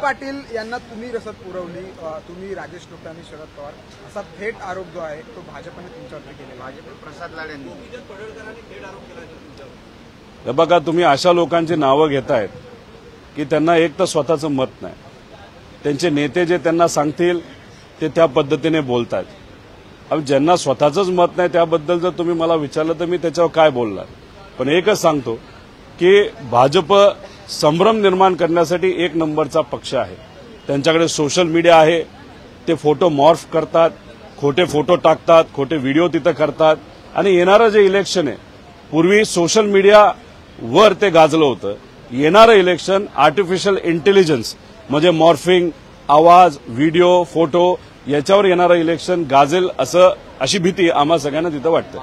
पाटील यांना तुम्ही रसद पुरवली, तुम्ही राजेश टोपे आणि शरद पवार असा थेट आरोप जो आहे तो भाजपने तुमच्यावरती केलेला आहे. प्रसाद लाड यांनी थेट आरोप केला. बघा, तुम्ही अशा लोकांची नावं घेतायत की त्यांना एक तर स्वतःचं मत नाही, त्यांचे नेते जे त्यांना सांगतील ते त्या पद्धतीने बोलतात. अब ज्यांना स्वतःचंच मत नाही त्याबद्दल जर तुम्ही मला विचारलं तर मी त्याच्यावर काय बोलणार. पण एकच सांगतो की भाजप संभ्रम निर्माण करण्यासाठी एक नंबरचा पक्ष आहे. त्यांच्याकडे सोशल मीडिया आहे, ते फोटो मॉर्फ करतात, खोटे फोटो टाकतात, खोटे व्हिडिओ तिथं करतात. आणि येणारं जे इलेक्शन आहे, पूर्वी सोशल मीडियावर ते गाजलं होतं. येणारं इलेक्शन आर्टिफिशियल इंटेलिजन्स म्हणजे मॉर्फिंग, आवाज, व्हिडिओ, फोटो याच्यावर येणारं इलेक्शन गाजेल अशी भीती आम्हा सगळ्यांना तिथं वाटतं.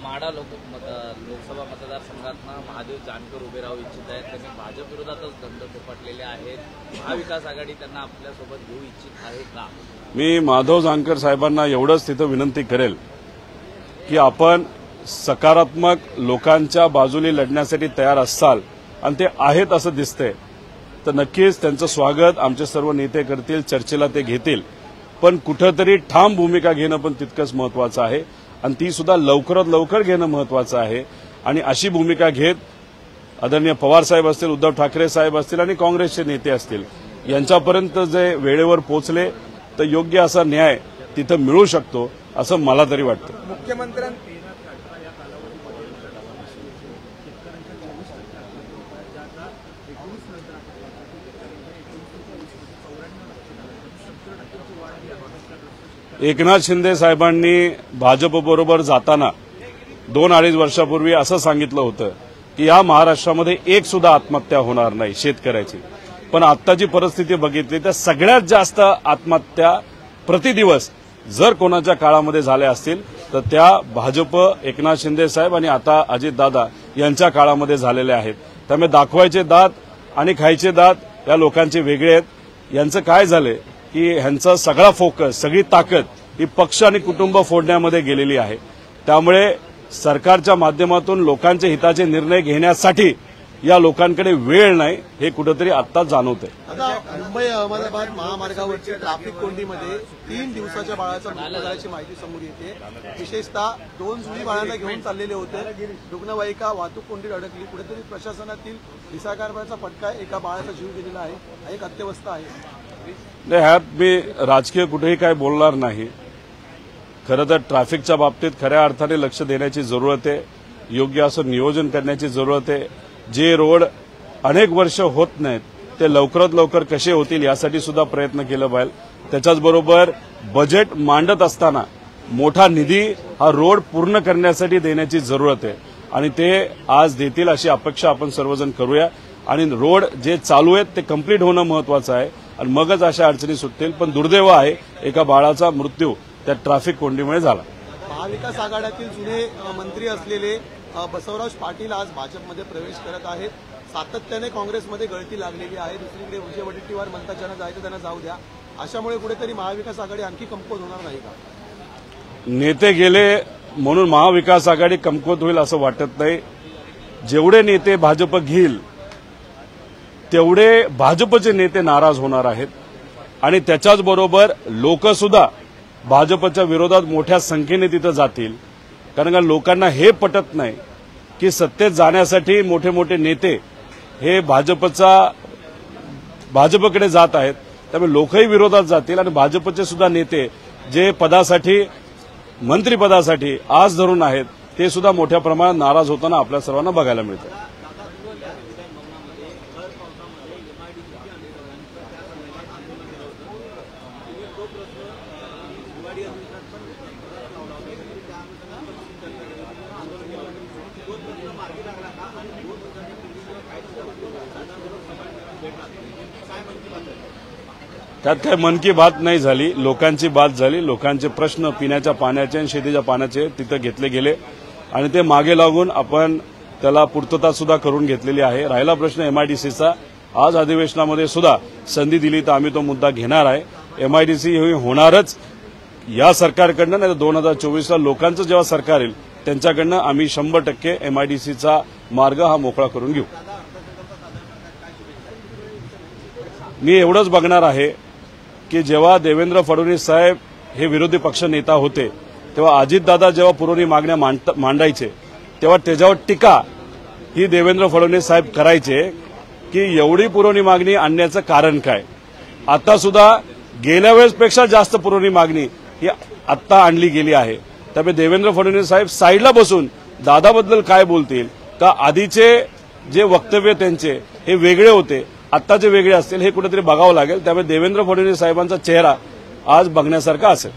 माढा लोकसभा मतदारसंघात महादेव जानकर उभे राहू इच्छित आहेत. त्यांनी भाजप विरोधातच दंड थोपटलेले आहेत. महाविकास आघाडी त्यांना आपल्यासोबत घेऊ इच्छित आहे का? मी माधव जानकर साहेबांना एवढंच तिथं विनंती करेल की आपण सकारात्मक लोकांच्या बाजूने लढण्यासाठी तयार असाल आणि ते आहेत असं दिसतंय तर नक्कीच त्यांचं स्वागत आमचे सर्व नेते करतील, चर्चेला ते घेतील. पण कुठंतरी ठाम भूमिका घेणं पण तितकंच महत्वाचं आहे आणि ती सुद्धा लवकरात लवकर घेणं महत्वाचं आहे. आणि अशी भूमिका घेत आदरणीय पवार साहेब असतील, उद्धव ठाकरे साहेब असतील आणि काँग्रेसचे नेते असतील यांच्यापर्यंत जे वेळेवर पोहोचले तर योग्य असा न्याय तिथं मिळू शकतो असं मला तरी वाटतं. मुख्यमंत्र्यांनी एकनाथ शिंदे साहेबांनी भाजपबरोबर जाताना 2-2.5 वर्षापूर्वी असं सांगितलं होतं की या महाराष्ट्रामध्ये एक सुद्धा आत्महत्या होणार नाही शेतकऱ्याची. पण आत्ताची परिस्थिती बघितली तर सगळ्यात जास्त आत्महत्या प्रतिदिवस जर कोणाच्या काळामध्ये झाल्या असतील तर त्या भाजप, एकनाथ शिंदे साहेब आणि आता अजितदादा यांच्या काळामध्ये झालेल्या आहेत. त्यामुळे दाखवायचे दात आणि खायचे दात या लोकांचे वेगळे आहेत. यांचं काय झालंय की ह्यांचा सगळा फोकस, सगळी ताकद ही पक्ष आणि कुटुंब फोडण्यामध्ये गेलेली आहे. त्यामुळे सरकारच्या माध्यमातून लोकांच्या हिताचे निर्णय घेण्यासाठी या लोकांकडे वेळ नाही हे कुठेतरी आत्ताच जाणवतंय. आता मुंबई अहमदाबाद महामार्गावरच्या ट्रॅफिक कोंडीमध्ये 3 दिवसाच्या बाळाचा मृत्यू झाल्याची माहिती समोर येते. विशेषतः 2 जुळी बाळांना घेऊन चाललेले होते. रुग्णवाहिका वाहतूक कोंडीत अडकली. कुठेतरी प्रशासनातील दिशाकारपणाचा फटका एका बाळाचा जीव गेलेला आहे. एक अत्यवस्था आहे. ह्यात मी राजकीय कुठेही काय बोलणार नाही. खरं तर ट्रॅफिकच्या बाबतीत खऱ्या अर्थाने लक्ष देण्याची जरूरत आहे. योग्य असं नियोजन करण्याची जरूरत आहे. जे रोड अनेक वर्ष होत नाहीत ते लवकरात लवकर कसे होतील यासाठी सुद्धा प्रयत्न केला पाहिजे. त्याच्याचबरोबर बजेट मांडत असताना मोठा निधी हा रोड पूर्ण करण्यासाठी देण्याची जरूरत आहे आणि ते आज देतील अशी अपेक्षा आपण सर्वजण करूया. आणि रोड जे चालू आहेत ते कंप्लीट होणं महत्वाचं आहे आणि मगच अशा अडचणी सुटतील. पण दुर्दैव आहे एका बाळाचा मृत्यू त्या ट्रॅफिक कोंडीमुळे झाला. महाविकास आघाडीतील जुने मंत्री असलेले बसवराज पाटील आज भाजपमध्ये प्रवेश करत आहेत. सातत्याने काँग्रेसमध्ये गळती लागलेली आहे. दुसरीकडे विजय वडेट्टीवार म्हणतात ज्यांना जायचं त्यांना जाऊ द्या. अशामुळे कुठेतरी महाविकास आघाडी आणखी कमकुवत होणार नाही का? नेते गेले म्हणून महाविकास आघाडी कमकुवत होईल असं वाटत नाही. जेवढे नेते भाजप घेईल तेवढे भाजपचे नेते नाराज होणार आहेत आणि त्याच्याचबरोबर लोक सुद्धा भाजपच्या विरोधात मोठ्या संख्येने तिथं जातील. कारण का लोकांना हे पटत नाही की सत्तेत जाण्यासाठी मोठे मोठे नेते हे भाजपकडे जात आहेत. त्यामुळे लोकही विरोधात जातील आणि भाजपचे सुद्धा नेते जे पदासाठी, मंत्रिपदासाठी आज धरून आहेत ते सुद्धा मोठ्या प्रमाणात नाराज होताना आपल्या सर्वांना बघायला मिळतं. त्यात काय मन की बात नाही झाली, लोकांची बात झाली. लोकांचे प्रश्न पिण्याच्या पाण्याचे आणि शेतीच्या पाण्याचे तिथं घेतले गेले आणि ते मागे लागून आपण त्याला पूर्तता सुद्धा करून घेतलेली आहे. राहिला प्रश्न एमआयडीसीचा, आज अधिवेशनामध्ये सुद्धा संधी दिली तर आम्ही तो मुद्दा घेणार आहे. एमआयडीसी होणारच या सरकारकडनं, नाही तर 2024ला लोकांचं जेव्हा सरकार येईल त्यांच्याकडनं आम्ही 100% एमआयडीसीचा मार्ग हा मोकळा करून घेऊ. मी एवढंच बघणार आहे की जेव्हा देवेंद्र फडणवीस साहेब हे विरोधी पक्ष नेता होते तेव्हा अजितदादा जेव्हा पुरवणी मागण्या मांडायचे तेव्हा त्याच्यावर टीका ही देवेंद्र फडणवीस साहेब करायचे की एवढी पुरवणी मागणी आणण्याचं कारण काय. आता सुद्धा गेल्या वेळेसपेक्षा जास्त पुरवणी मागणी ही आत्ता आणली गेली आहे. त्यामुळे देवेंद्र फडणवीस साहेब साईडला बसून दादाबद्दल काय बोलतील का आधीचे जे वक्तव्य त्यांचे हे वेगळे होते आत्ताचे वेगळे असतील हे कुठेतरी बघावं लागेल. त्यामुळे देवेंद्र फडणवीस साहेबांचा चेहरा आज बघण्यासारखा असेल.